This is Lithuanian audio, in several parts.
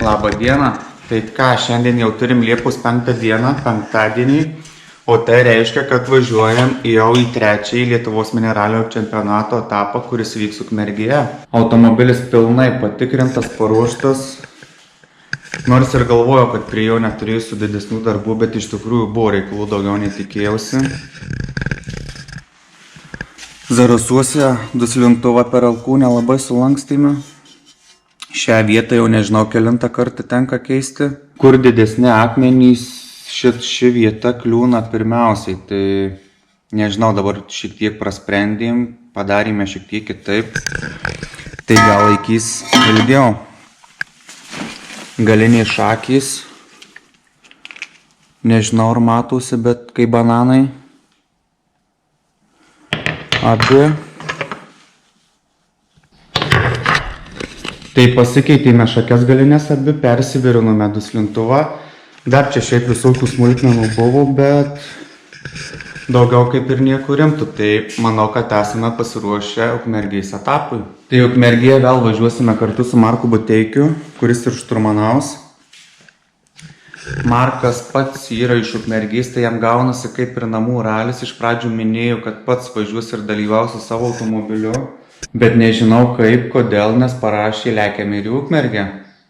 Labą dieną. Tai ką, šiandien jau turim Liepos 5 dieną, penktadienį, o tai reiškia, kad važiuojam jau į trečiąjį Lietuvos mineralinio čempionato etapą, kuris vyks Ukmergėje. Automobilis pilnai patikrintas, paruoštas. Nors ir galvoju, kad prie jo neturėsiu didesnių darbų, bet iš tikrųjų buvo reikalų daugiau netikėjausi. Zarasuose duslintuvą per alkūnę labai sulankstėme. Šią vietą jau nežinau kelintą kartą tenka keisti. Kur didesni akmenys, ši vieta kliūna pirmiausiai. Tai nežinau, dabar šiek tiek prasprendėm, padarėme šiek tiek kitaip. Tai gal laikys ilgiau. Galiniai šakys. Nežinau, ar matosi, bet kaip bananai. Abi. Tai pasikeitėme šakės galinės abi, persivirinome duslintuvą. Dar čia šiaip visokių smulkmenų buvo, bet daugiau kaip ir nieko rimtų. Tai manau, kad esame pasiruošę Ukmergės etapui. Tai Ukmergėje vėl važiuosime kartu su Marku Buteikiu, kuris ir šturmanaus. Markas pats yra iš Ukmergės, tai jam gaunasi kaip ir namų ralis. Iš pradžių minėjau, kad pats važiuos ir dalyvaus su savo automobiliu. Bet nežinau kaip, kodėl, nes parašė lekiam ir į Ukmergę.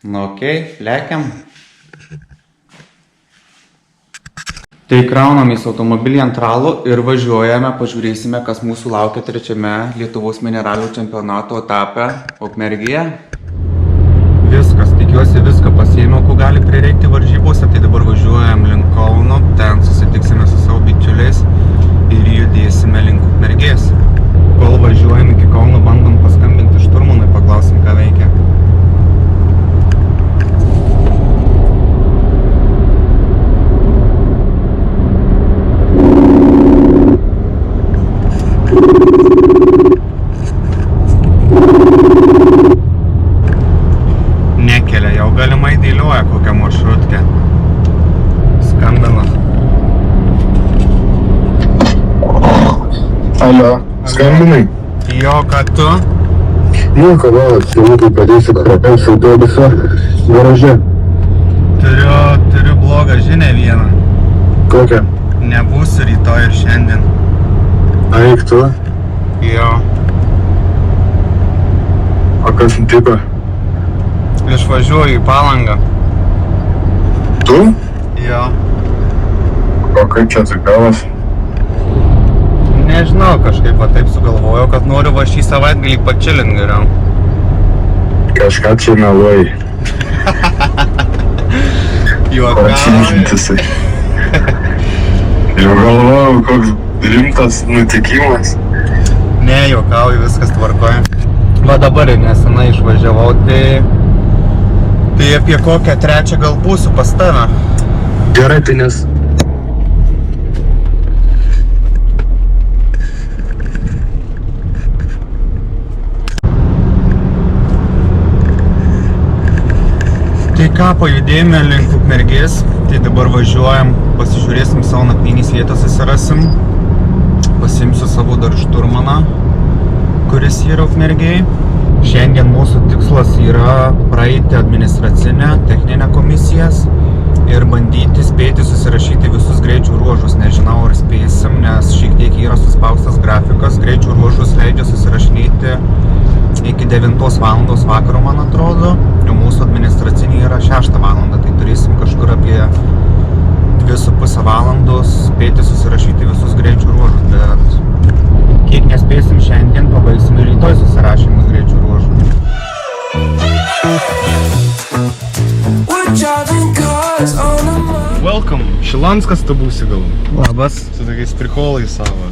Nu okei, lekiam. Tai kraunamės automobilį ant ralų ir važiuojame, pažiūrėsime, kas mūsų laukia trečiame Lietuvos mineralinio čempionato etape Ukmergėje. Viskas, tikiuosi viską pasiėmiau, ko gali prireikti varžybose, tai dabar važiuojam link Kauno, ten susitiksime su savo bičiuliais ir judėsime link Ukmergės. Kol važiuojam iki Kauno, bandom paskambinti šturmanui, paklausim, ką veikia. Nekelia, jau galimai dėlioja kokią maršrutkę. Skambina. Alio, skambinai? Jo, ką tu? Nieko, valas, jau padėsiu krapėms autobusą garaže. Turiu blogą žinią vieną. Kokią? Nebūsiu rytoj ir šiandien. Eik tu? Jo. O kas nutiko? Išvažiuoju į Palangą. Tu? Jo. O kaip čia atsigavas? Nežinau, kažkaip va taip sugalvojau, kad noriu va šį savaitgalį pačilint geriau. Kažką čia meluoji. Juokauju. Jau galvojau, koks rimtas nutikimas. Ne, juokauju, viskas tvarkoja. Va dabar nesenai išvažiavau, tai apie kokią trečią gal būsiu pas tave. Gerai, tai nes... Tai ką, pajudėjome link Ukmergės, tai dabar važiuojam, pasižiūrėsim savo nakvynės vietą, susirasim, pasiimsiu savo dar šturmaną, kuris yra Ukmergėje. Šiandien mūsų tikslas yra praeiti administracinę, techninę komisijas ir bandyti spėti susirašyti visus greičių ruožus. Nežinau, ar spėsim, nes šiek tiek yra suspaustas grafikas, greičių ruožus leidžia susirašinėti iki 9 valandos vakaro, man atrodo, o mūsų administraciniai yra 6 valandą, tai turėsim kažkur apie 2,5 valandos spėti susirašyti visus greičių ruožus, bet kiek nespėsim šiandien, pabaigsim ir rytoj susirašymus greičių ruožų. Welcome, Šilanskas tu būsi gal. Labas. Su tokiais prikolais savo.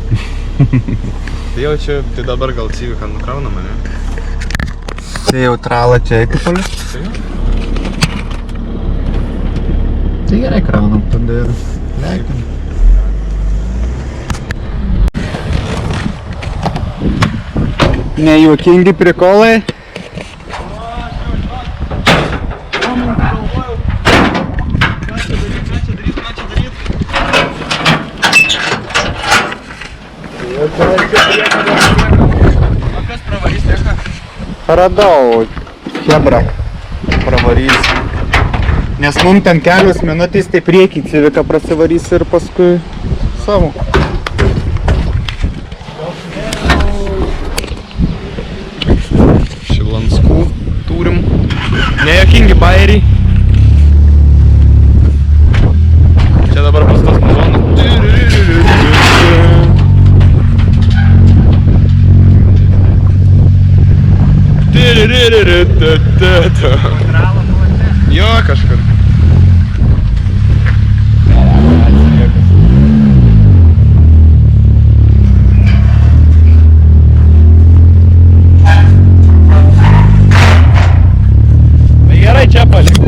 Tai jau čia, tai dabar gal Civiką nukraunama, ne? Tai jau tralą čia eiti palis? Tai gerai kraunam, tada ir lekim. Nejuokingi prikolai. Radau, hebra, pravarys. Nes mum ten kelios minutės, tai priekį Civiką prasivarys ir paskui savo. Šilanskų turim. Nejokingi bairiai. Čia dabar bus tas muzonas. Jo, kažkur. Tai gerai, čia palik.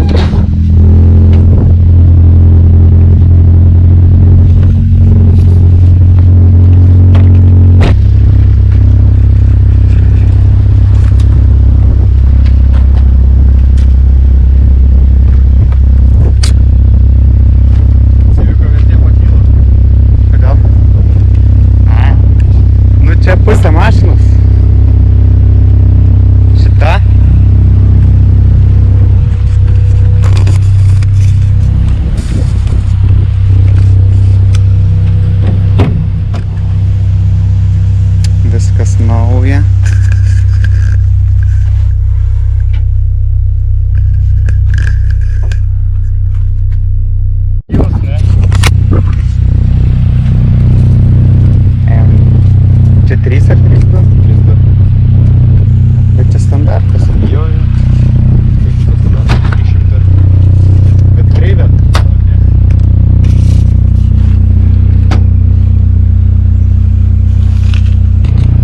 Pusę mašinos. Šita. Viskas nauja. Čia 3 ar 3? 3D. Bet čia standartas. Jo. Kaip šitas standartas? 300. Bet kreivė.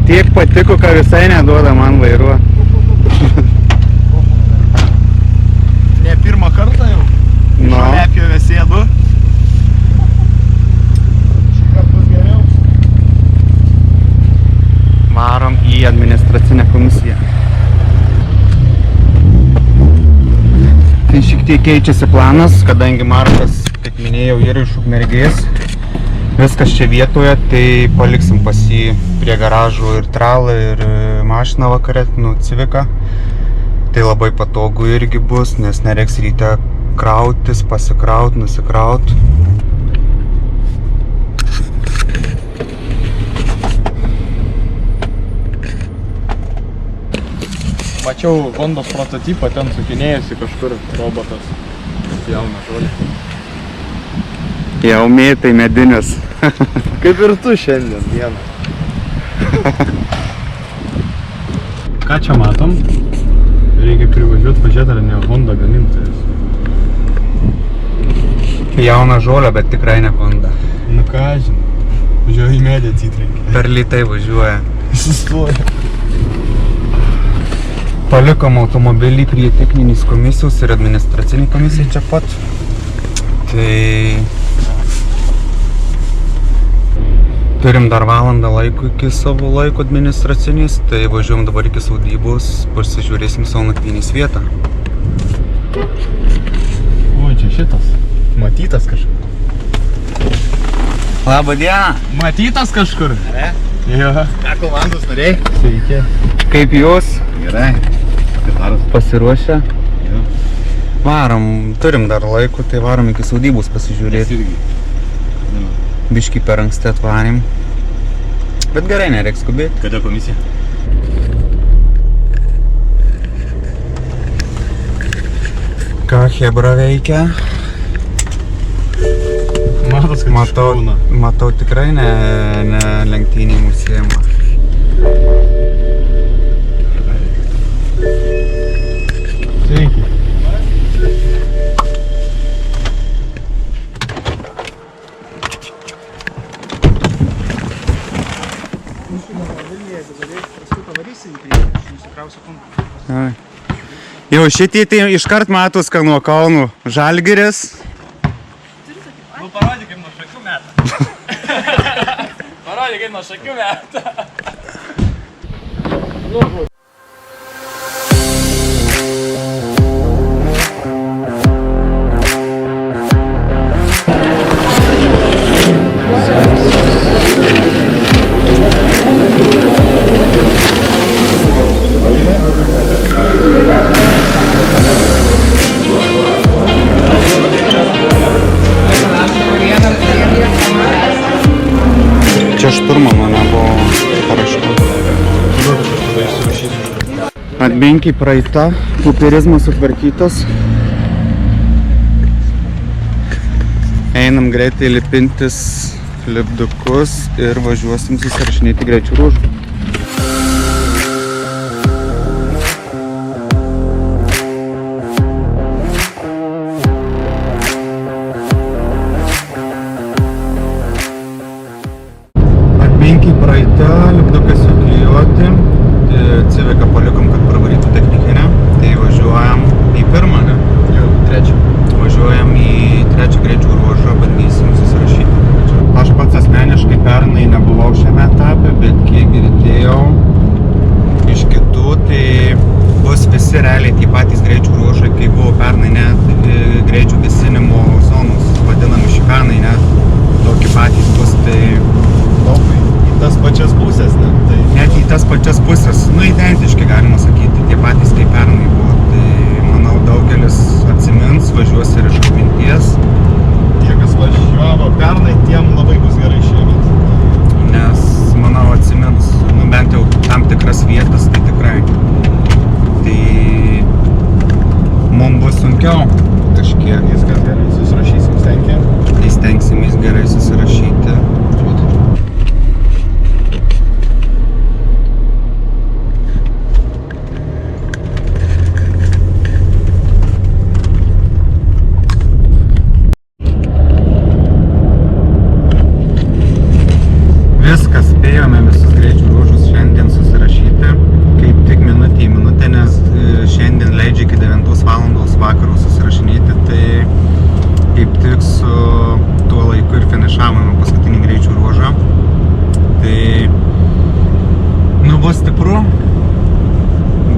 Tiek patiko, kad visai neduoda man vairuoti. Ne pirmą kartą jau. No. Lepjovė sėdu. Šįkart bus geriau. Varom į administracinę komisiją. Tai šiek tiek keičiasi planas, kadangi Markas, kaip minėjau, yra iš Ukmergės. Viskas čia vietoje, tai paliksim pas jį prie garažų ir tralą, ir mašiną vakare, Civiką. Tai labai patogu irgi bus, nes nereiks ryte krautis, pasikraut, nusikraut. Mačiau Hondos prototipą, ten sukinėjasi kažkur robotas. Jauna žolė. Jau mėtai medinis. Kaip ir tu šiandien dieną. Ką čia matom? Reikia privažiuoti, pažiūrėti, ar ne Honda gamintojas. Jauna žolė, bet tikrai ne Honda. Nu ką žinau. Važiuoju į medį atsitrenkį. Per lėtai važiuoja. Sustoja. Palikom automobilį prie techninės komisijos ir administraciniai komisijai čia pat. Tai turim dar valandą laiko iki savo laiko administracinės, tai važiuojam dabar iki sodybos, pasižiūrėsim savo nakvynės vietą. O, čia šitas. Matytas kažkur. Labą dieną! Matytas kažkur? Ne? Jo. Ką komandos nariai? Sveiki. Kaip jūs? Gerai. Kataras. Pasiruošę? Jo. Varom, turim dar laiko, tai varom iki sodybos pasižiūrėti. irgi. Biškį per anksti atvarėm. Bet gerai, nereiks skubėti. Kada komisija? Ką Hebra veikia? Matos, kad Matau tikrai ne lenktynėm užsiema. Sveiki. Jau šitie tai iškart matos, kad nuo Kaunų Žalgiris. Nu, parodyk kaip nuo šakių metą. Parodyk kaip nuo šakių metą. Atminkiai praeita, puperizmas sutvarkytas. Einam greitai lipintis lipdukus ir važiuosim susirašinėti greičių ruožų. Atminkiai praeita, lipdukas jau klijuoti. Civiką palikom, kad pravarytų technikinę. Tai važiuojam į pirmą, ne? Jau, trečią. Važiuojam į trečią greičių ruožą, bandysim susirašyti. Aš pats asmeniškai pernai nebuvau šiame etape, bet kiek girdėjau iš kitų, tai bus visi realiai tie patys greičių ruožai, kai buvo pernai, net greičių vėsinimo zonos, vadinami šikanai, net tokie patys bus, tai Į tas pačias pusės, ne? Tai net į tas pačias pusės, nu identiški galima sakyti, tie patys kaip pernai buvo, tai manau daugelis atsimins, važiuos ir iš atminties, tie, kas važiavo pernai, tiem labai bus gerai šiemet. nes manau atsimins, nu bent jau tam tikras vietas, tai tikrai, tai mums bus sunkiau kažkiek, Viskas gerai, susirašysim stengia. tai stengsimės gerai susirašyti. Viskas, spėjome visus greičių ruožus šiandien susirašyti, kaip tik minutė į minutę, nes šiandien leidžia iki 9 valandos vakaro susirašinėti, tai kaip tik su tuo laiku ir finišavome paskutinį greičių ruožą. Tai, nu, bus stipru,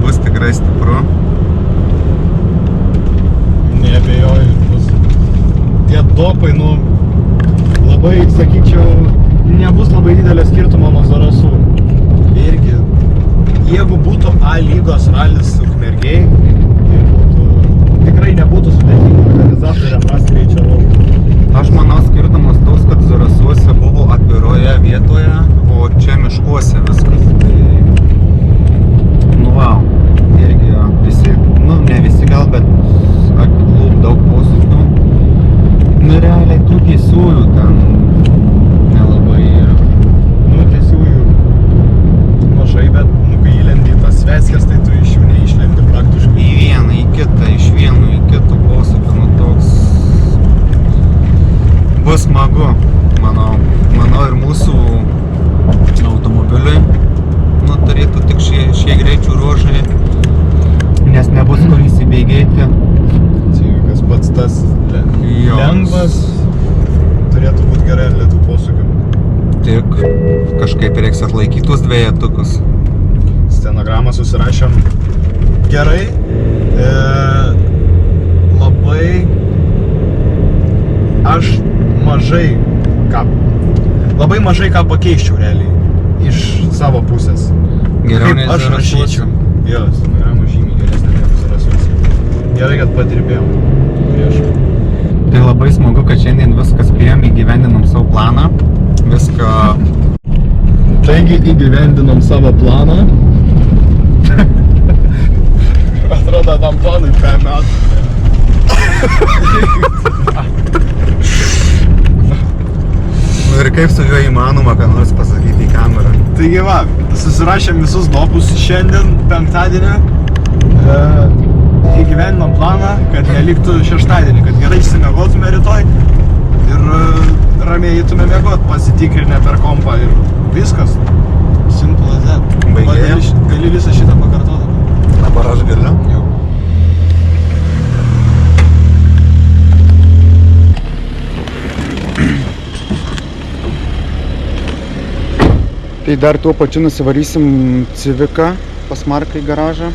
bus tikrai stipru. Neabejoju, bus tie topai, nu, labai, sakyčiau, nebus labai didelio skirtumo nuo Zarasų. Irgi, jeigu būtų A lygos ralis Ukmergėj, tai būtų, tikrai nebūtų sudėtinga organizatoriam rasti greičio ruožų. Aš manau skirtumas tos, kad Zarasuose buvo atviroje vietoje, o čia miškuose viskas. Tai, nu vau, irgi visi, nu ne visi gal, bet daug posūkių. Nu realiai tų tiesiųjų ten nelabai yra. Nu, tiesiųjų mažai, bet, nu, kai įlendi į tas sveskės, tai tu iš jų neišlendi praktiškai. Į vieną, į kitą, iš vieno į kitą posūkį, nu toks bus smagu, manau ir mūsų automobiliui, nu, turėtų tik šie greičių ruožai, nes nebus kur įsibėgėti. Civikas pats tas lengvas, turėtų būti gerai ant lėtų posūkių. Tik kažkaip reiks atlaikyti tuos dvejetukus. Stenogramą susirašėm gerai, labai aš labai mažai ką pakeiščiau realiai iš savo pusės. Geriau Kaip nei aš Zarasuose. rašyčiau. Jo, stenograma žymiai geresnė negu Zarasuose. Gerai, kad padirbėjom prieš. Tai labai smagu, kad šiandien viską spėjom, įgyvendinom savo planą. Viską... Taigi įgyvendinom savo planą. Atrodo, tam planui 5 metų. Nu ir kaip su juo įmanoma, ką nors pasakyti į kamerą. Taigi va, susirašėm visus dopus šiandien, penktadienį. Įgyveninom planą, kad neliktų šeštadienį, kad gerai išsimiegotume rytoj ir ramiai eitume miegot, pasitikrinę per kompą ir viskas. Simple as that. Baigėja? Gali visą šitą pakartoti. Dabar aš galiu. Jau. Tai dar tuo pačiu nusivarysim Civiką pas Marką į garažą.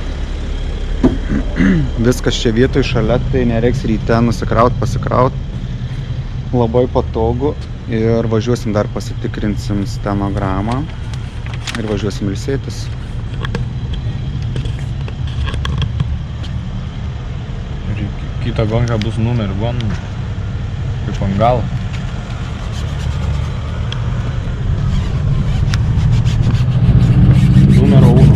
Viskas čia vietoj šalia, tai nereiks ryte nusikraut, pasikraut. Labai patogu. Ir važiuosim dar pasitikrinsim stenogramą. Ir važiuosim ilsėtis. Ir kitą gonką bus numer 1, kaip ant galo. Numero 1.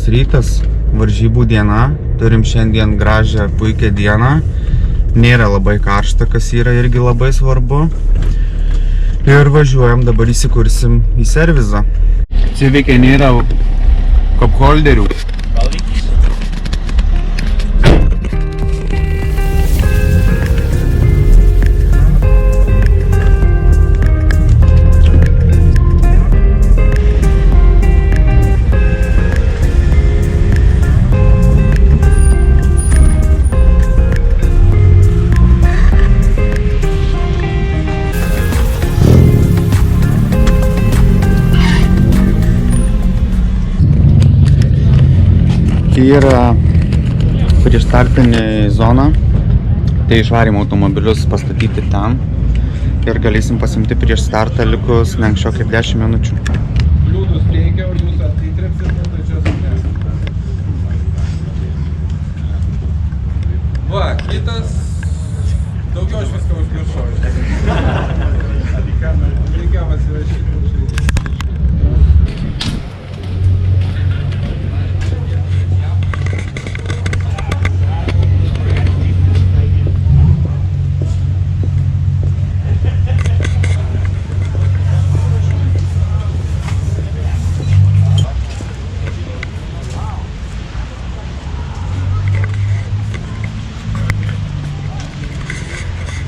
Labas rytas, varžybų diena, turim šiandien gražią, puikią dieną. Nėra labai karšta, kas yra irgi labai svarbu. Ir važiuojam, dabar įsikursim į servizą. Civikai nėra cup-holderių. Čia yra prieš startinė zona, tai išvarėm automobilius pastatyti ten ir galėsim pasimti prieš startą likus ne anksčiau kaip 10 minučių. Liūdus reikia, o jūs atlitrepsit, tai čia sunės. Va, kitas, daugiau aš viską užmiršau. Reikia pasirašyti.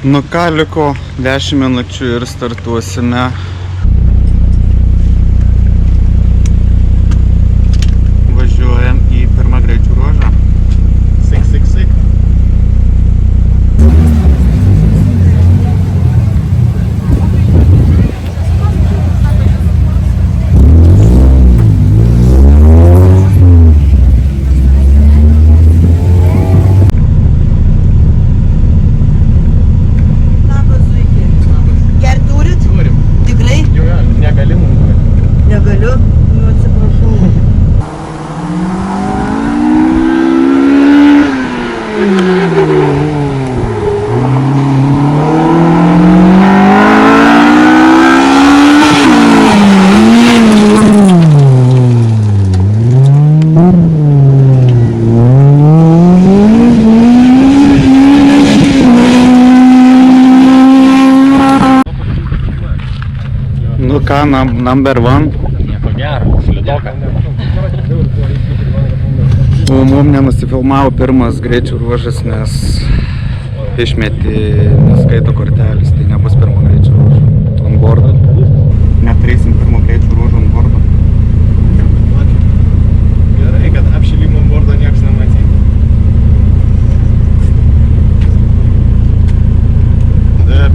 Nu ką, liko 10 minučių ir startuosime. Važiuojam į pirmą greičių ruožą. Sik. Negaliu, nu atsiprašau. Nu ką, number one. Nieko gero, slidoka. Mum nenusifilmavo pirmas greičių ruožas, nes išmetė neskaito kortelis, tai nebus pirmo greičių ruožo on boardo. Neturėsim pirmo greičių ruožo on boardo. Gerai, kad apšilimo on boardo nieks nematyti.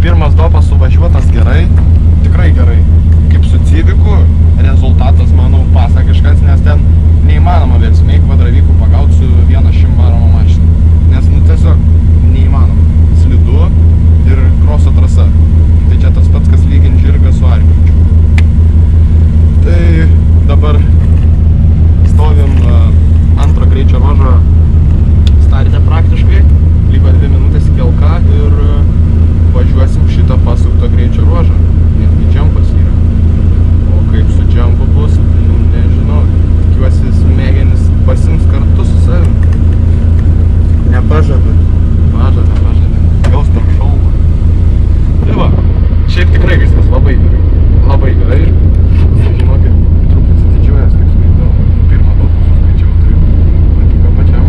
Pirmas dopas suvažiuotas gerai, tikrai gerai. Kaip su Civiku, rezultatas, manau, pasakiškas, nes ten neįmanoma veiksmiai kvadravykų pagauti su 100 varoma mašina. Nes, nu, tiesiog neįmanoma. Slidu ir kroso trasa. Tai čia tas pats, kas lygint žirgą su arkliu. Tai dabar stovim antro greičio ruožo starte praktiškai. Liko 2 minutės iki LK ir važiuosim šitą pasukto greičio ruožą. Netgi džempas yra. O kaip su džempu bus, nežinau. Tikiuosi smegenis pasims kartu su savim. Nepažadu. Pažada. Gaus tarp šalmą. Tai va, šiaip tikrai viskas labai gerai. Labai gerai. Žinokit, truputį atidžiuojas, kaip skaitau. Pirmą daug suskaičiau, tai patiko pačiam.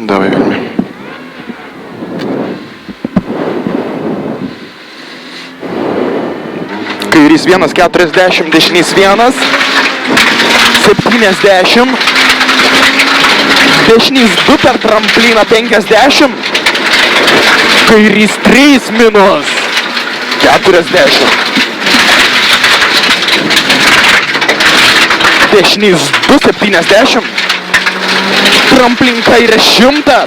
Davai, Vilmi. Kairys 1,40, dešinys 1, 70, dešinys 2 per trampliną 50, kairys 3 minus 40, dešinys 2 70, tramplin kairė 100,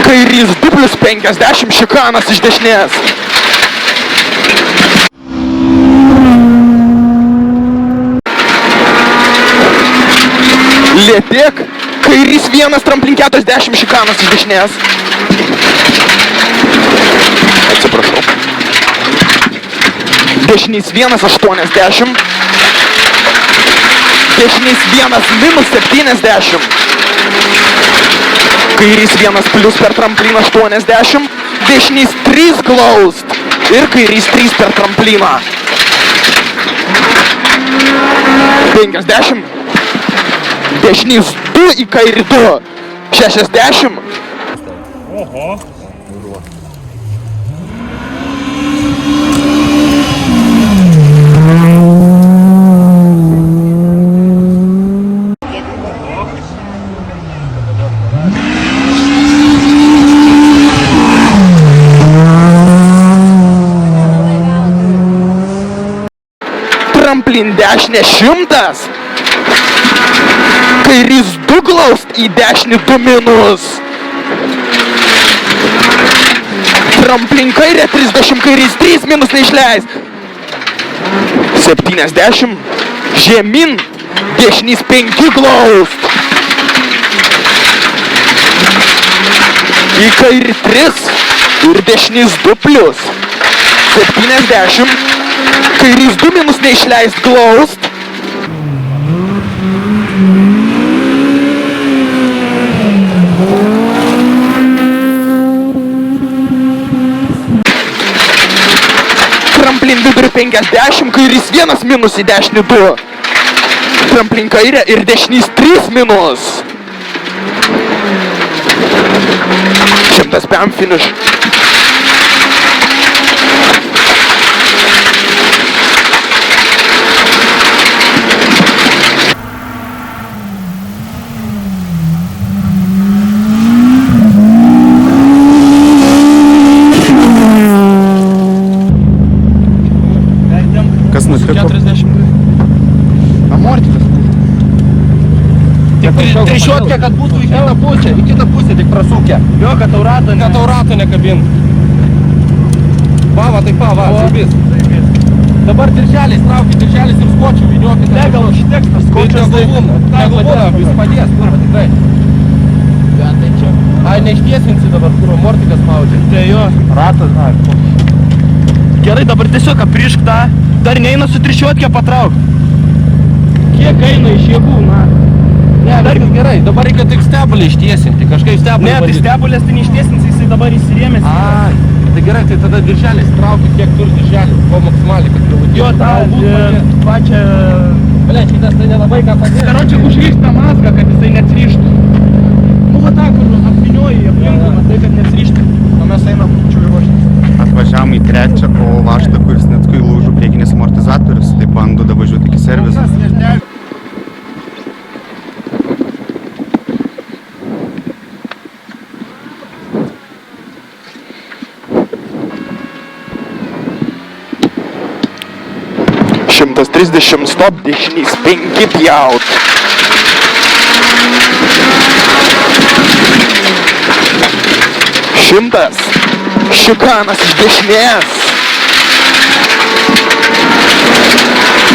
kairys 2 plus 50, šikanas iš dešinės. Lėtėk, kairys 1, tramplin 40, šikanas iš dešinės. Atsiprašau. Dešinys 1, 80. Dešinys 1 minus 70. Kairys 1 plius per trampliną 80. Dešinys 3 closed. Ir kairys 3 per trampliną. 50. Dešinys 2 į kairį 2. 60. Oho. Tramplin dešinė 100. Kairys 2 closed į dešinį 2 minus. Tramplin kairė 30, kairys 3 minus neišleis. 70. Žemyn. Dešinys 5 closed. Į kairį 3. Ir dešinys 2 plius. 70. Kairys 2 minus neišleis closed. Tramplin vidurį 50, kairys 1 minus į dešinį 2. Tramplin kairė ir dešinys 3 minus. 100 PM finish. Kas nutiko? 40. Amortikas. Trišiuotkė, kad būtų į kitą pusę tik prasukė. Jo, kad tau rato nekabin. Va, taip va, zaibis. Dabar dirželiais traukia, dirželiais ir skočiu vyniokit. Ne, gal užteks tas skočias. Negalvoja, jis padės, pirma, tikrai. Tai čia. Ai, neištiesinsi dabar, kur amortikas maudžia. Tai jo. Ratas, Gerai, dabar tiesiog aprišk tą. Dar neina su trišiuotkė patrauk. Kiek eina iš jėgų, Ne, dar gerai. Dabar reikia tik stebulį ištiesinti. Kažkaip stebulį. Ne, tai stebulės tai neištiesinsi, jisai dabar įsirėmės. Ai, tai gerai, tai tada dirželiais trauki, kiek turi dirželių. Ko maksimaliai, kad jau jo, tą pačią... Blia, šitas tai nelabai ką padės. Karočią, užryšt tą mazgą, kad jisai neatsirištų. Nu, va tą, kur apvinioji aplinkų, matai, kad neatsirištų. O mes einam čiuviruoštis. Atvažiavom į 3, o vaštą, kuris net kai lūžo priekinis amortizatorius, tai bando davažiuoti iki serviso. Šimtas 30 stop, dešinys 5 pjaut. 100. Šikanas iš dešinės.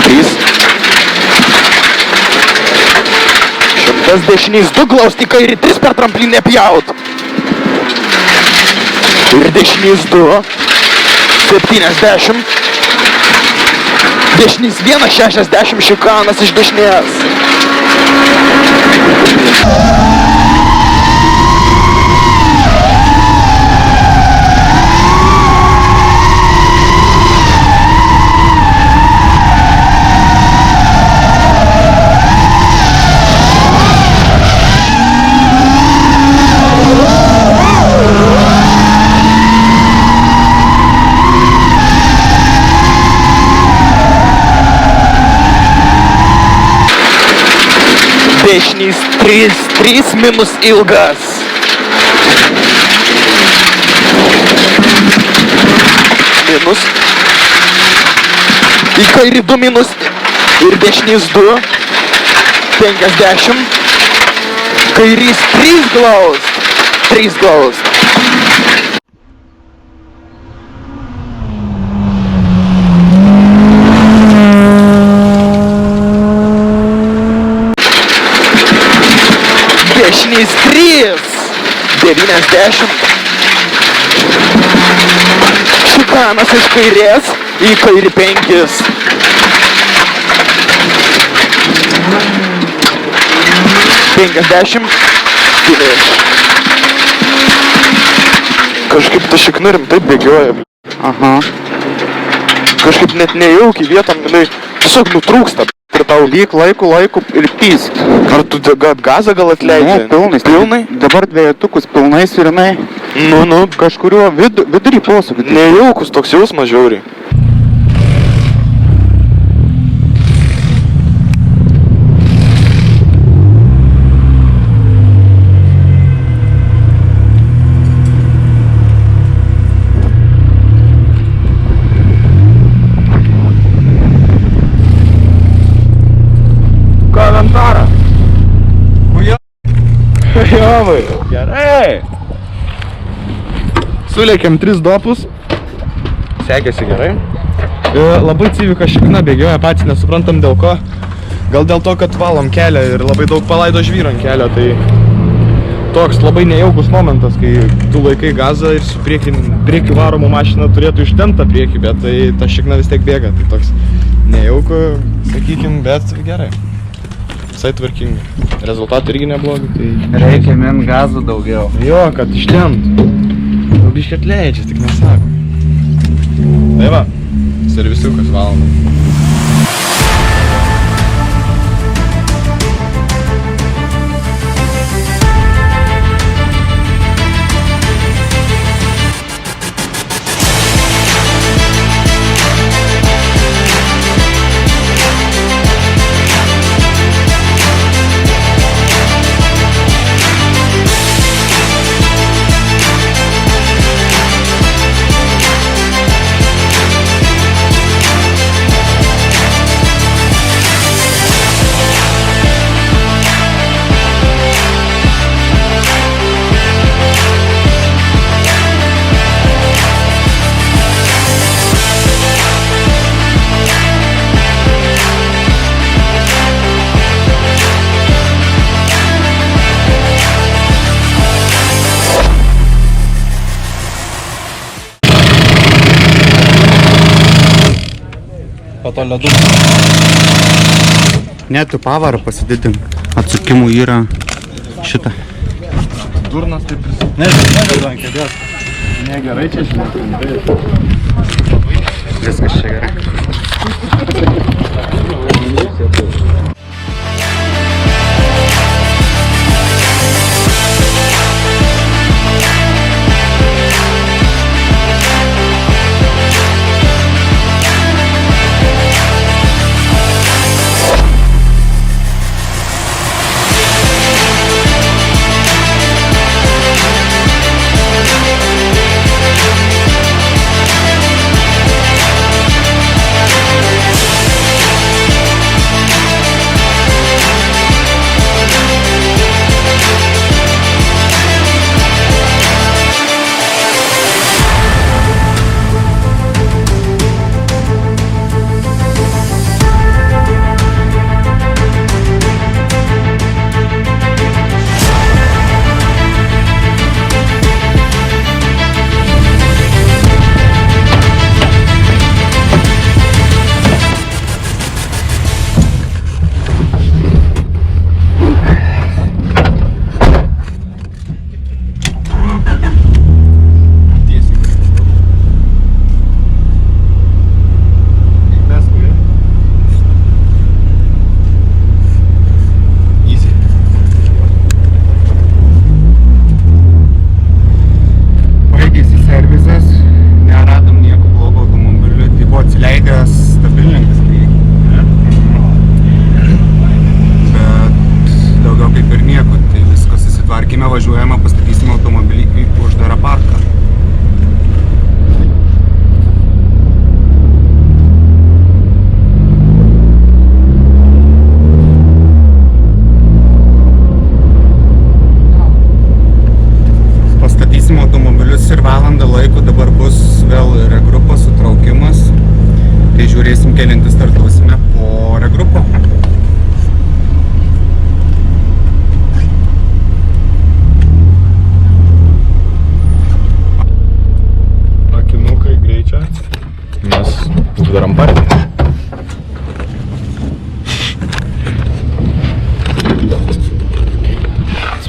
3. 100 dešinys 2 glausti, kairį 3 per tramplinę pjaut. Ir dešinys 2. 70. Dešinys 1, 60, šikanas iš dešinės. Dešinys 3 minus ilgas. Minus. Į kairį 2 minus. Ir dešinys 2. 50. Kairys 3 glaus. 3 glaus. Dešinys 3. 90. Šikanas iš kairės. Į kairį 5. 50. Finish. Kažkaip ta šikna rimtai bėgioja. Aha. Kažkaip net nejaukiai vietom, jinai tiesiog nutrūksta. Ir tau Lyg laiku ir pyst. ar tu gazą gal atleidži? Pilnai? Dabar dvejetukus pilnais ir jinai Nu, kažkurio vidurį posūkį. nejaukus toks jausmas žiauriai. Komentarą. Jovai. Gerai. Sulėkėm 3 dopus. Sekėsi gerai. Labai Civika šikna bėgioja, patys nesuprantam dėl ko. Gal dėl to, kad valom kelią ir labai daug palaido žvyro ant kelio, tai toks labai nejaukus momentas, kai tu laikai gazą ir su prieki varomų mašina turėtų ištemptą priekį, bet tai ta šikna vis tiek bėga. Tai toks nejauku, sakykim, bet gerai. Visai tvarkingai. Rezultatai irgi neblogi, tai... Reikia min gazų daugiau. Jo, kad ištempt. Biškai atleidžia, tik nesako. Tai va, servisiukas valandą. Po to ledu. Net tu pavarą pasididink. Atsukimų yra šitą. Durnas taip prisimenu. Nežinau, ant kėdės. Negerai čia žinau. Viskas čia gerai.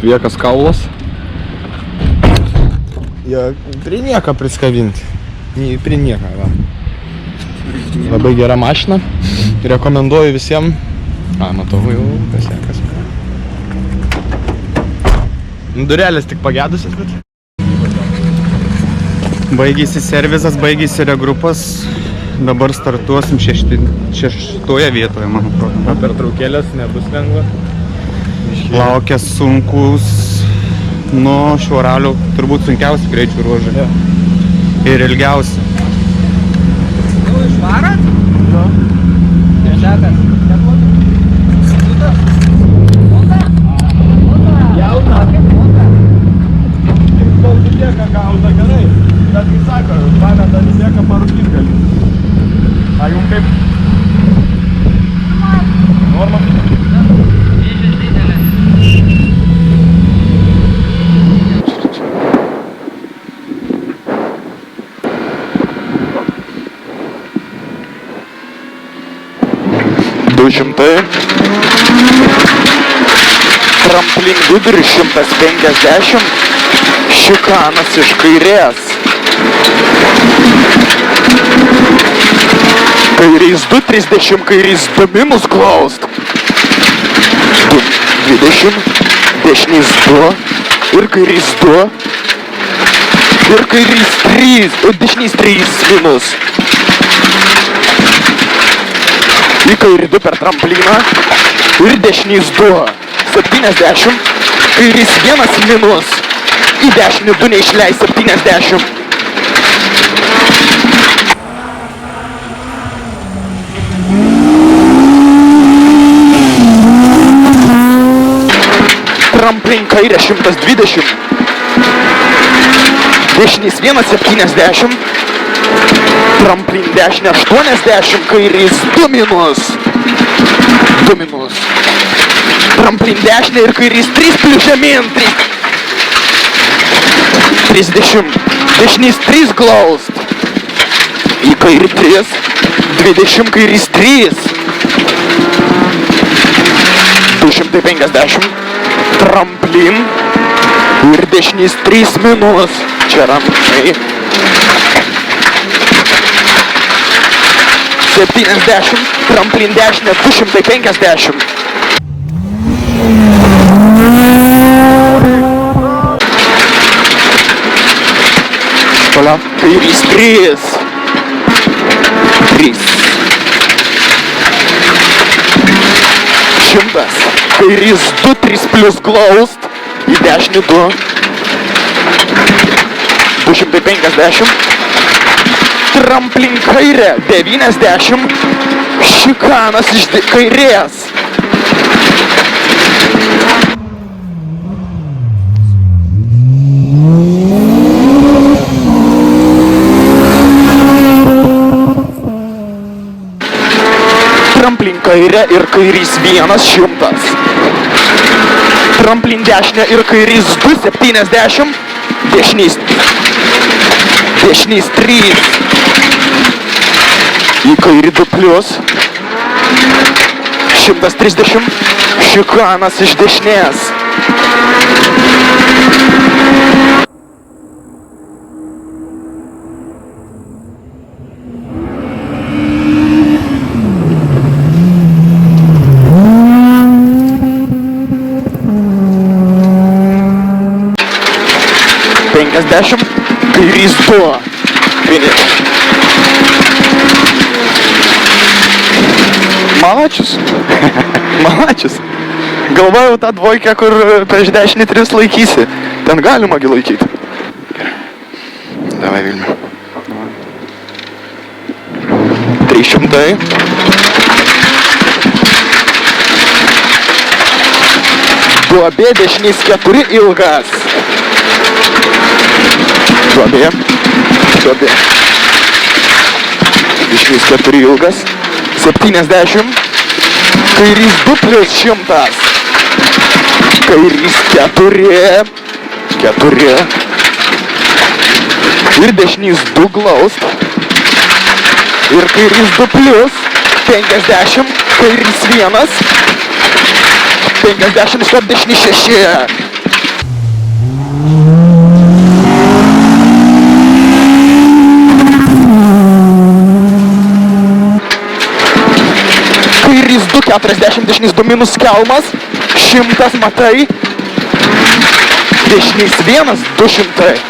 sviekas kaulas. Jie prie nieko priskabinti. Prie nieko, va. Labai gera mašina. Rekomenduoju visiems. Matau jau, kas. Durelės tik pagedusios, bet... Baigėsi servisas, baigėsi regrupas. Dabar startuosim šeštoje vietoje, man atrodo. Per traukėlės nebus lengva. Laukia sunkus, šiuo raliu turbūt sunkiausi greičių ruožai. Ir ilgiausi. Išvarat? Jo. Nežekas. Jauna. Kol dėka gauda gerai, bet kai sako, pameta dėka parūkint gali. A jum kaip? Norma? Vėžės didelė. Tramplin vidurį 150, šikanas iš kairės. Kairys 2.30, kairys 2 minus glaust. 2.20, dešinys 2 ir kairys 2. Ir kairys 3, dešinys 3 minus. Į kairį 2 per trampliną ir dešinys 2. 70, kairys 1 minus. Į dešinį 2 neišleis 70. Tramplin kairė 120. Dešinys 1.70. Tramplin dešinė 80, kairys 2 minus. 2 minus. Tramplin dešinė ir kairys 3 plius žemyn. 30. Dešinys 3 glaust. Į kairį 3. 20, kairys 3. 250. Tramplin. Ir dešinys 3 minus. Čia ramai. 70, tramplin dešinė 250. Toliau, kairys 3. 3. 100, kairys 2, 3 plius glaust. Į dešinį 2. 250. Tramplin kairė 90, šikanas iš kairės. Tramplin kairė ir kairys 100. Tramplin dešinė ir kairys 270, dešinys 3. Į kairį 2 plius. 130. Šikanas iš dešinės. Kairys 2. Finish. Malačius. Galvojau tą dvojkę, kur prieš 10-3 laikysi. Ten galima gi laikyti. Davai, Vilnių. 300. Duobė dešinys 4 ilgas. Duobė. Dešinys 4 ilgas. 70. Kairys 2 plius 100. Kairys 4. 4. Ir dešinys 2 glaust. Ir kairys 2 plius 50. Kairys 1. 50 iškart dešinys 6. Kairys 240, dešinys 2 minus kelmas. 100 matai. Dešinys 1, 200.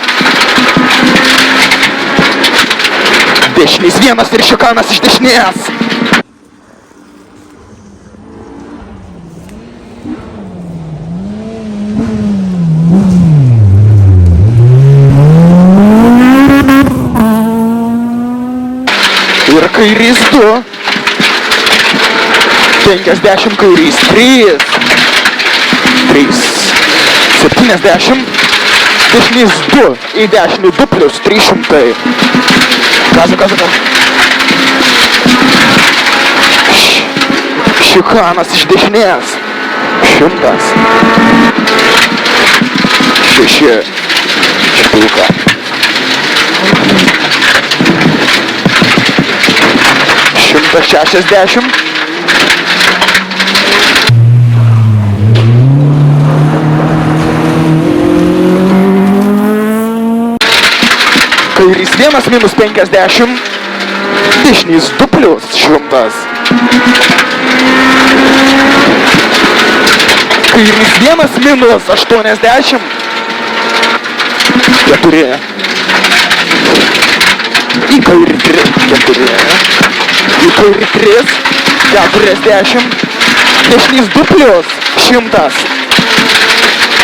Dešinys 1 ir šikanas iš dešinės. Ir kairys 2. 50, kairys 3. 70. Dešinys 2. Į dešinį 2 plus 300. Gazu. Šikanas iš dešinės. 100. 6. Špilka. Šimtas 60. Kairys 1 minus 50. Dešinys 2 plus 100. Kairys 1 minus 80. 4. Į kairį 3. 4. Į kairį 3. 40. Dešinys 2 plus 100.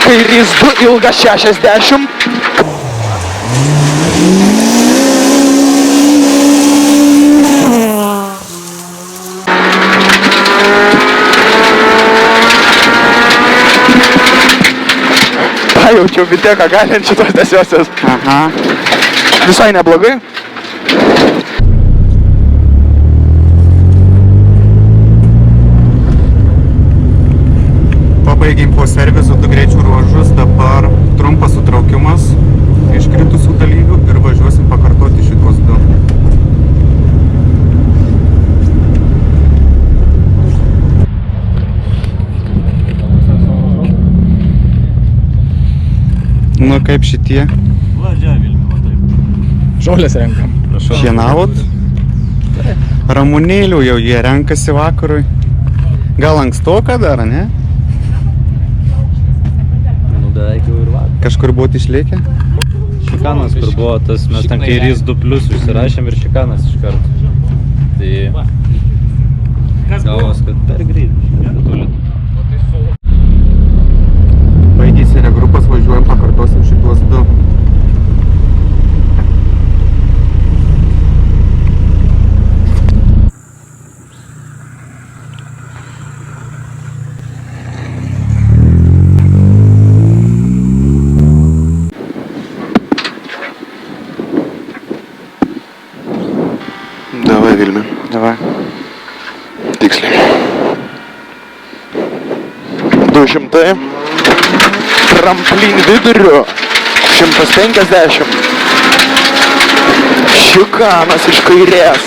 Kairys 2 ilgas 60. Pajaučiau viteką galint šitos tiesiosios. Aha. Visai neblogai. Pabaigėm po serviso 2 greičių ruožus, dabar trumpas sutraukimas iškritusių dalyvių ir važiuosim pakartoti šitos 2. Nu kaip šitie? Žolės renkam. Šienavot? Ramunėlių jau jie renkasi vakarui. Gal ankstoka dar, ne? Nu, beveik jau ir vakar. Kažkur buvot išlėkę? Šikanas, kur buvo tas, mes ten kairys 2 plus užsirašėm ir šikanas iš karto. Tai gavos, kad per greit. Baigėsi regrupas, važiuojam, pakartosim šitos 2. Davai, Vilmi. Davai. Tiksliai. 200. Tramplin viduriu. 150. Šikanas iš kairės.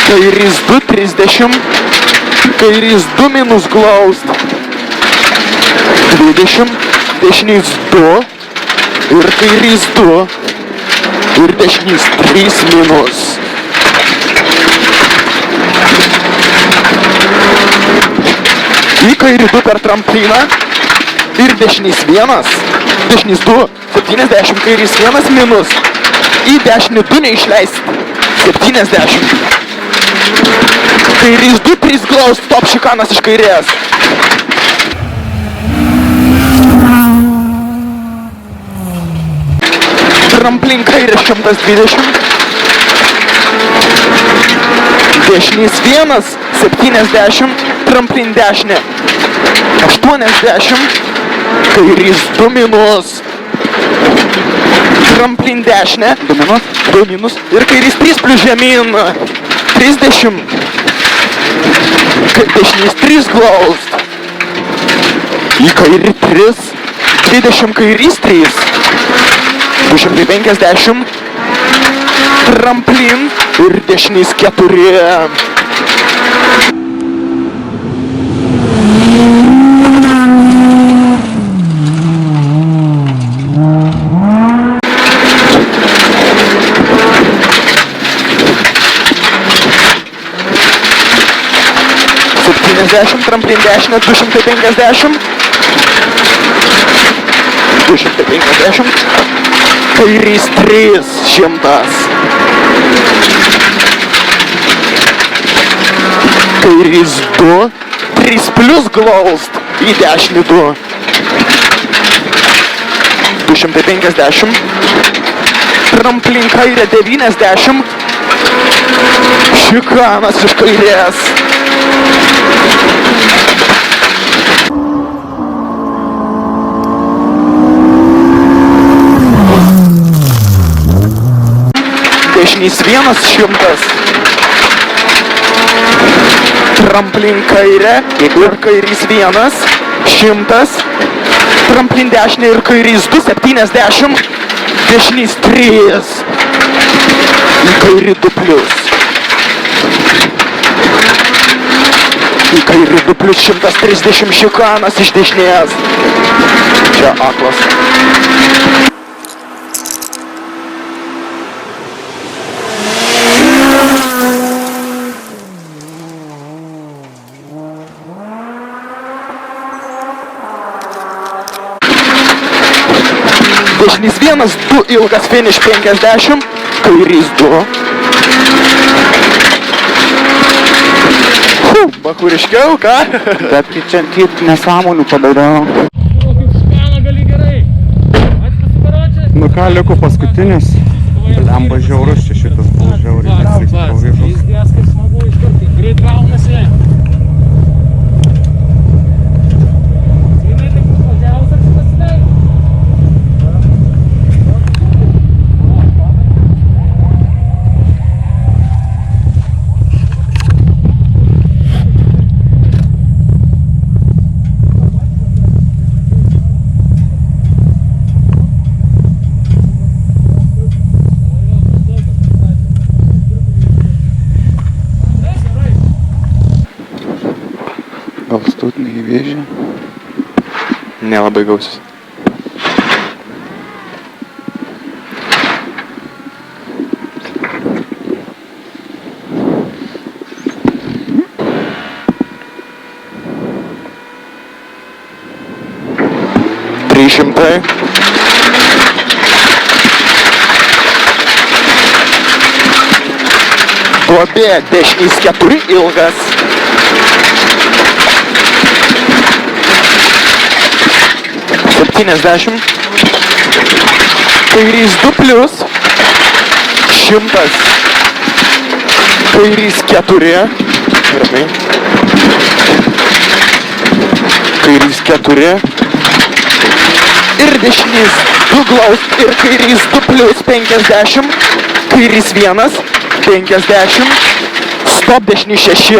Kairys 2, 30. Kairys 2 minus glaust. 20. Dešinys 2. Ir kairys 2. Ir dešinys 3 minus. Į kairį 2 per trampliną. Ir dešinys 1. Dešinys 2. 70. Kairys 1 minus. Į dešinį 2 neišleist. 70. Kairys 2, 3 glaus. Top šikanas iš kairės. Tramplin kairės 120. Dešinys 1, 70. Tramplin dešinė 80. Kairys 2 minus. Tramplin dešinė 2 minus. Ir kairys 3 plus žemyn 30. Dešinys 3 glaust. Į kairį 3. 20. Kairys 3. 250. Tramplin ir dešinys 4. 170, tramplin dešinė 250. 250. Kairys 300. Kairys 2. 3 plus glaust. Į dešinį 2. 250. Tramplin kairė 90. Šikanas iš kairės. Dešinys 100. Tramplin kairė ir kairys 100. Tramplin dešinė ir kairys 270. Dešinys 3. Į kairį 2 plus. Į kairį 2 plus 130 šikanas iš dešinės. Čia aklas. Dešinys 1, 2 ilgas finish 50, kairys 2. Bakuriškiau, ką? Bet čia kaip nesąmonių padariau. Nu ką, liko paskutinis. Lemba žiaurus, čia šitas buvo žiauriai. Pizdies, kaip smagu iš karto. Greit gaunasi. Jinai taip užvažiavusias pasileid. Gal stūtinai į vėžį? Nelabai gausis. Šimtai. Duobė, dešinys 4 ilgas. $70. Kairys 2 plus. 100. Kairys 4. Gerai. Kairys 4. Ir dešinys 2 glaust ir kairys 2 plus 50. Kairys 1. 50. Stop dešinys 6.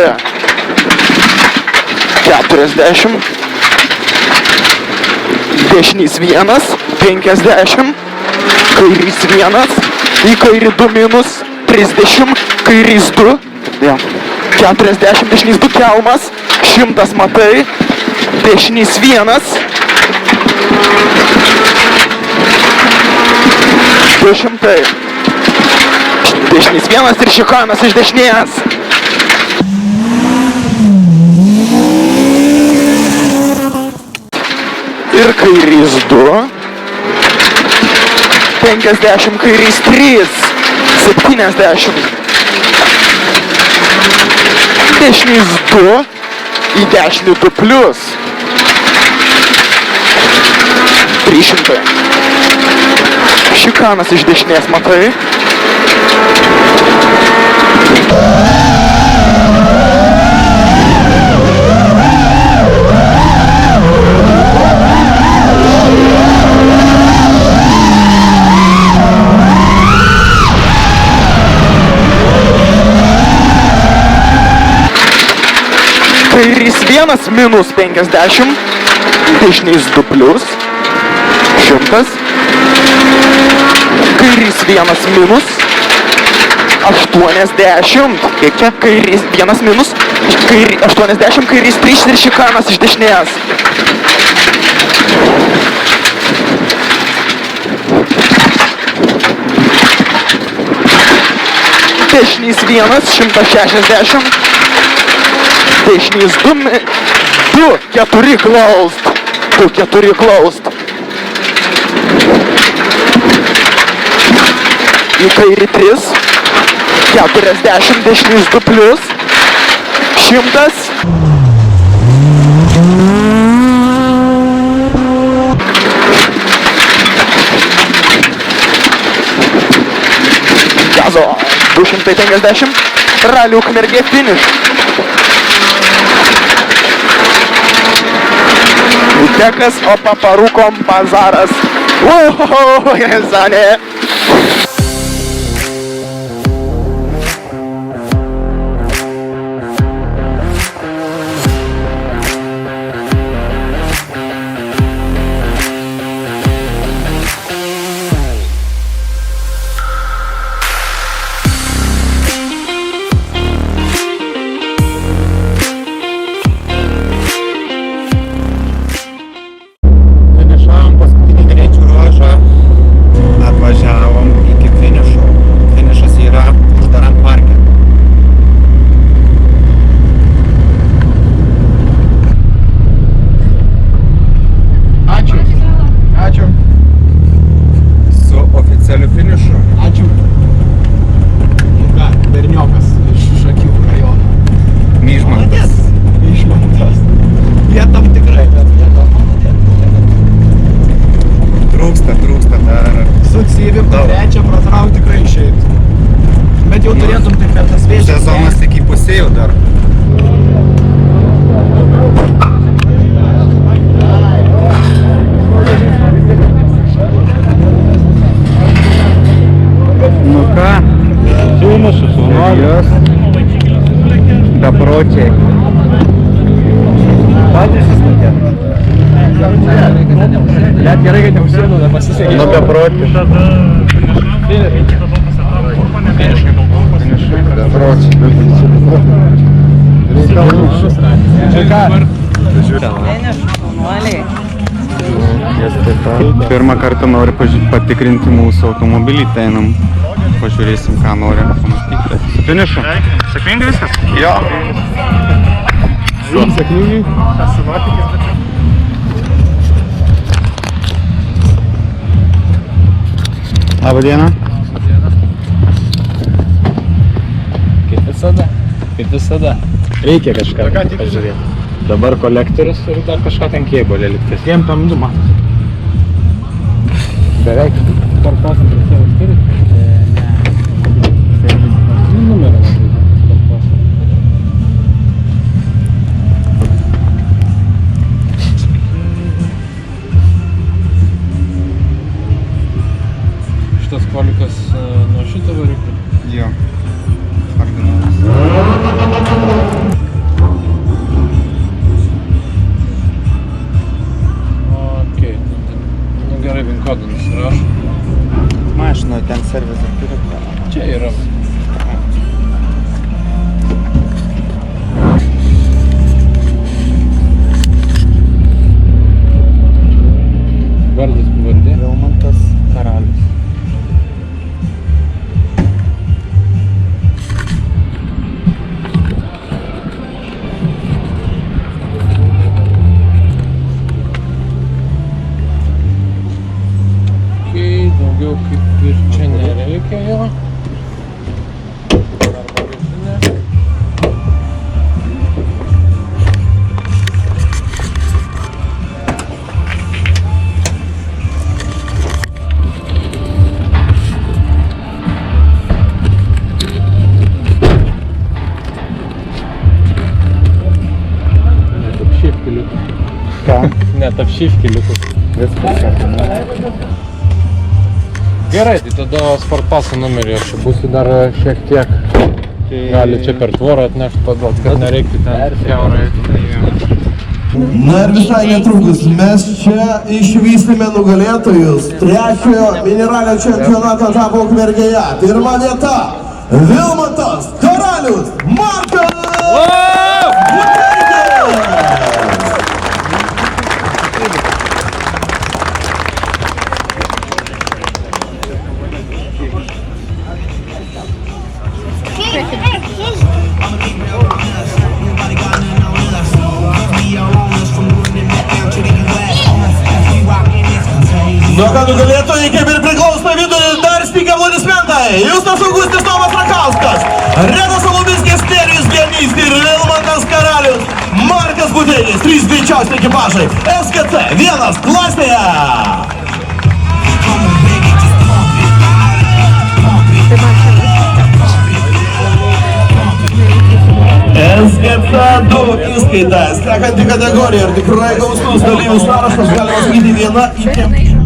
40. Dešinys 1, 50, kairys 1, į kairį 2 minus, 30, kairys 2, 40, dešinys 2 kelmas, 100 matai, dešinys 1, 200, dešinys 1 ir šikanas iš dešinės. Ir kairys 2, 50, kairys 3, 70, dešinys 2, į dešinį 2 plus, 300, šikanas iš dešinės matai. Kairys 1 minus 50, dešinys 2 plus, 100, kairys 1 minus, 80, kiek čia? Kairys 1 minus, 80, kairys 3 ir šikanas iš dešinės. Dešinys 1, 160, Dešinys 2-4 closed. 2-4 closed. Į kairį 3. 40, dešinys 2 plius. 100. Gazo 250. Ralių Ukmergė finish. Utekas, o paparūkom bazaras. Uohoho, Jelzanė. Finišavom paskutinį greičių ruožą, atvažiavom iki finišo. Finišas yra uždaram parke. Ačiū. Ačiū. Su oficialiu finišu. Ačiū. Ką, berniokas iš Šakių rajono. Myžmantas. Išmantas. Vietam tikrai, bet vietam Trūksta dar. su Civim trečią pratrauk tikrai išeit. Bet jau turėtum taip per tas vėžės. Sezonas tik įpusėjo dar. Nu ką? Finišas, Jos. Bepročiai. Net gerai, kad neužsėdu, nepasisekė. Nu beprotį. Pirmą kartą noriu patikrinti mūsų automobilį, tai einam, pažiūrėsim, ką nori pamatyti. Finišu. Sėkmingai viskas? Jo. Sėkmingai. Labą dieną. Kaip visada. Reikia kažką pažiūrėti. Dabar kolektorius ir dar kažką ten kėbolė liktis. Kempam 2 matas. Beveik. Sportpassą prie savo turit? Ne. Numerą man reikia. Šitas kolikas nuo šito variklio? Jo. Originalas. Okei. Nu gerai, pin kodą nusirašo. Mašinoje ten servizą turi. Čia yra. Vardas pavardė. Vilmantas Karalius. Daugiau kaip ir čia nereikia jo. Arba visinė. Netapšyvki liukus. Ką? Netapšyvki liukus. Viskas. Gerai, tai tada sportpaso numerį aš čia būsiu dar šiek tiek. Gali čia per tvorą atnešti paduot, kad nereiktų ten kiaurai. Na ir visai netrukus mes čia išvysime nugalėtojus trečiojo mineralinio čempionato etapo Ukmergėje. Pirma vieta Vilmantas Karalius Markas Hey, hey, hey. Etapo nugalėtojai, kaip ir priklauso vidui, dar stikia aplodismentai. Justas Augustis, Tomas Rakauskas, Renas Alubiskis, Nerijus Genys ir Vilmantas Karalius. Markas Budėlis, 3 greičiausi ekipažai SKC 1 klasėje. SKC 2 įskaita, sekanti kategorija ir tikrai gausus dalyvių sąrašas, galima sakyti, viena įtėm.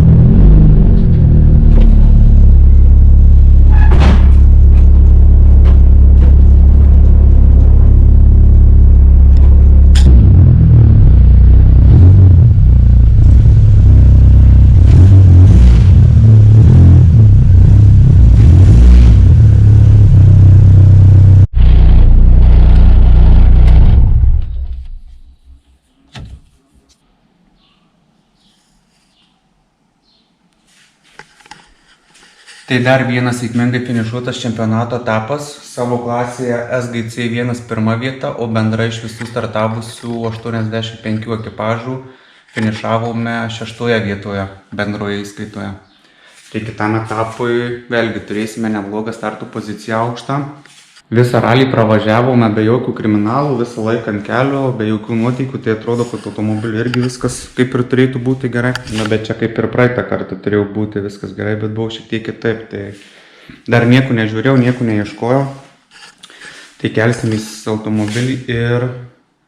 Tai dar vienas sėkmingai finišuotas čempionato etapas. Savo klasėje SGC 1 pirma vieta, o bendrai iš visų startavusių 85 ekipažų finišavome 6 vietoje bendroje įskaitoje. Tai kitam etapui vėlgi turėsime neblogą startų poziciją aukštą. Visą ralį pravažiavome be jokių kriminalų, visą laiką ant kelio, be jokių nuotykių, tai atrodo, kad automobiliu irgi viskas kaip ir turėtų būti gerai. Na, bet čia kaip ir praeitą kartą turėjo būti viskas gerai, bet buvau šiek tiek kitaip, tai dar nieko nežiūrėjau, nieko neieškojau. Tai kelsimės automobilį ir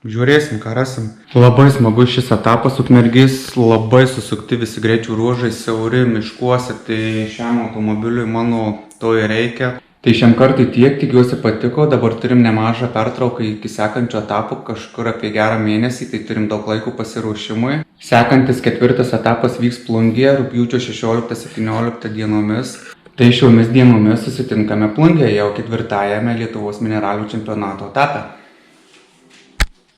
žiūrėsim, ką rasim. Labai smagus šis etapas Ukmergės, labai susukti visi greičių ruožai, siauri miškuose, tai šiam automobiliui mano to ir reikia. Tai šiam kartui tiek, tikiuosi patiko, dabar turim nemažą pertrauką iki sekančio etapo, kažkur apie gerą mėnesį, tai turim daug laiko pasiruošimui. Sekantis 4 etapas vyks Plungėje rugpjūčio 16-17 dienomis. Tai šiomis dienomis susitinkame Plungėje jau 4-ajame Lietuvos mineralių čempionato etape.